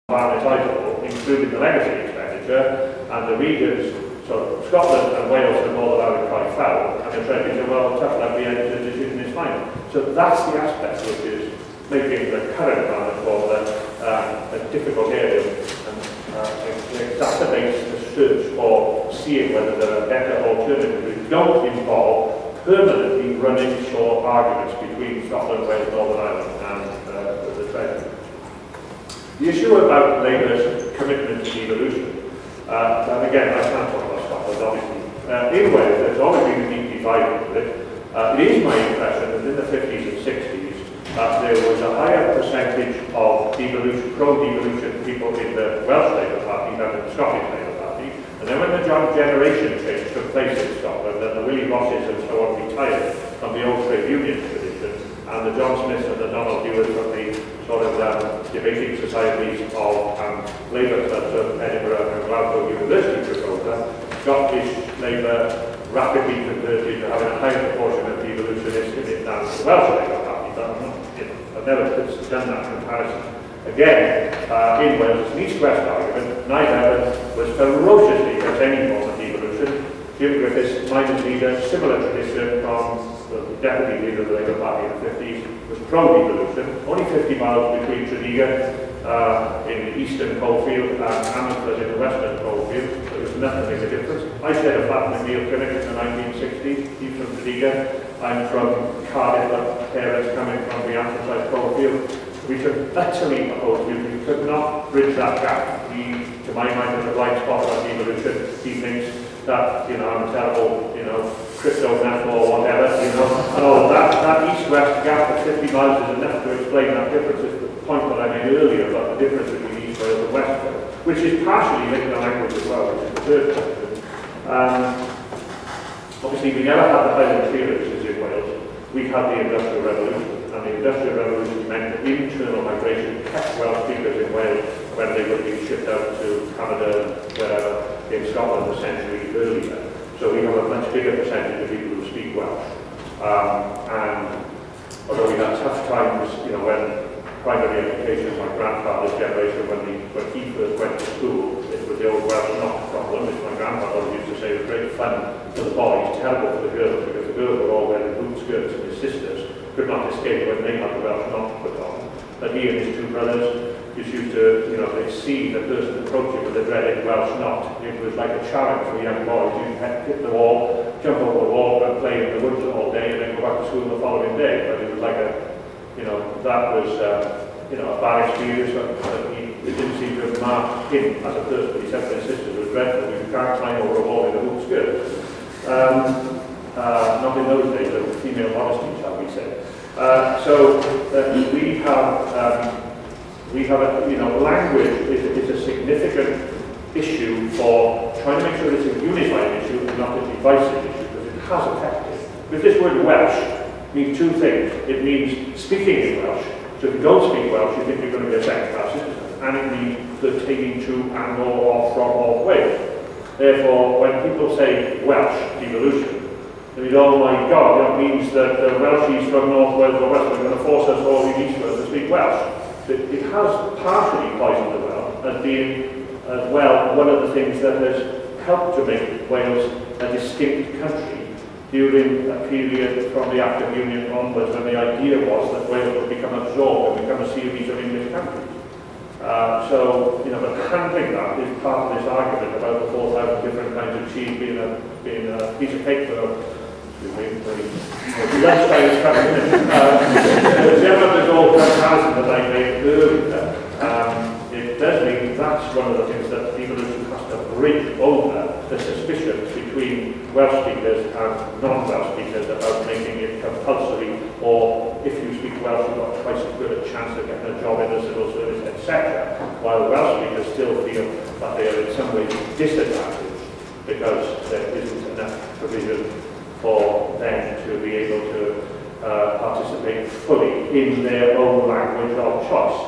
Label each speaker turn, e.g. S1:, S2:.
S1: title, including the legacy expenditure, and the regions, so Scotland and Wales and Northern Ireland quite foul, and the Treasury said, well, tough luck, the end of the decision is final. So that's the aspect which is making the current plan for a difficult area and exacerbates the search for seeing whether there are better alternatives which don't involve permanently running short arguments between Scotland, Wales, Northern Ireland and the Treasury. The issue about Labour's commitment to devolution, and again, I can't talk about Scotland, obviously. In Wales, there's always been a deep divide with it. It is my impression that in the 50s and 60s, there was a higher percentage of devolution, pro-devolution people in the Welsh Labour Party than in the Scottish Labour Party. And then when the generation change took place in Scotland, and the Willie Rosses and so on retired from the old trade union tradition, and the John Smiths and the Donald Dewards from the sort of debating societies of Labour clubs of Edinburgh and Glasgow University took over, Scottish Labour rapidly converted to having a higher proportion of devolutionists in it than the Welsh Labour Party. I've never done that comparison. Again, in Wales, it's an east-west argument. Neither was ferociously against any form of devolution. Jim Griffiths, minor leader, similar tradition from the deputy leader of the Labour Party in the 50s, was pro-devolution. Only 50 miles between Tredegar in the eastern coalfield and Amherst in the western coalfield. There was nothing to make a difference. I shared a flat with Neil Kinnock in the 1960s. He's from Tredegar. I'm from Cardiff, but parents coming from the Amherst coalfield. We should utterly oppose you. We could not bridge that gap. He, to my mind, has a blind spot on devolution. He thinks that, you know, I'm a terrible, you know, crypto nut or whatever, you know, and all of that. That east-west gap of 50 miles is enough to explain that difference. It's the point that I made earlier about the difference between East Wales and West Wales, which is partially linked to language as well, which is the third question. Obviously, we never had the Highland experiences in Wales. We had the Industrial Revolution, and the Industrial Revolution meant that internal migration kept Welsh speakers in Wales when they were being shipped out to Canada, wherever, in Scotland a century earlier. So we have a much bigger percentage of people who speak Welsh. And although we had tough times, you know, when primary education, my grandfather's generation, when he first went to school, it was the old Welsh not problem, which my grandfather used to say was great fun for the boys, terrible for the girls, because the girls were all wearing boot skirts and his sisters could not escape when they had the Welsh not put on. But he and his two brothers just used to, you know, they'd see the person approaching with a dreaded Welsh knot. It was like a challenge for young boys. You'd hit the wall, jump over the wall, and play in the woods all day, and then go back to school the following day. But it was like a, you know, that was, you know, a bad experience. But it didn't seem to have marked him as a person. He said to his sisters, it was dreadful. You can't climb over a wall in a boot skirt. Not in those days of female modesty, shall we say. So we have a, you know, language is a significant issue for trying to make sure it's a unifying issue and not a divisive issue, because it has affected. Because this word Welsh means two things. It means speaking in Welsh. So if you don't speak Welsh, you think you're going to be a second-class citizen. And it means pertaining to and or from or Wales. Therefore, when people say Welsh devolution, they mean, oh my God, that means that the Welshies from North Wales or West are going to force us all in East Wales to speak Welsh. It has partially poisoned the well as being, as well, one of the things that has helped to make Wales a distinct country during a period from the Act of Union onwards, when the idea was that Wales would become absorbed and become a series of English countries. So, you know, but handling that is part of this argument about the 4,000 different kinds of cheese being a piece of cake for the lunchtime is coming in. The Devolution comparison that I made earlier, it does mean that's one of the things that devolution has to bridge over the suspicions between Welsh speakers and non-Welsh speakers about making it compulsory, or if you speak Welsh, you've got twice as good a chance of getting a job in the civil service, etc. While Welsh speakers still feel that they are in some ways disadvantaged because there isn't enough provision for them to be able to participate fully in their own language of choice.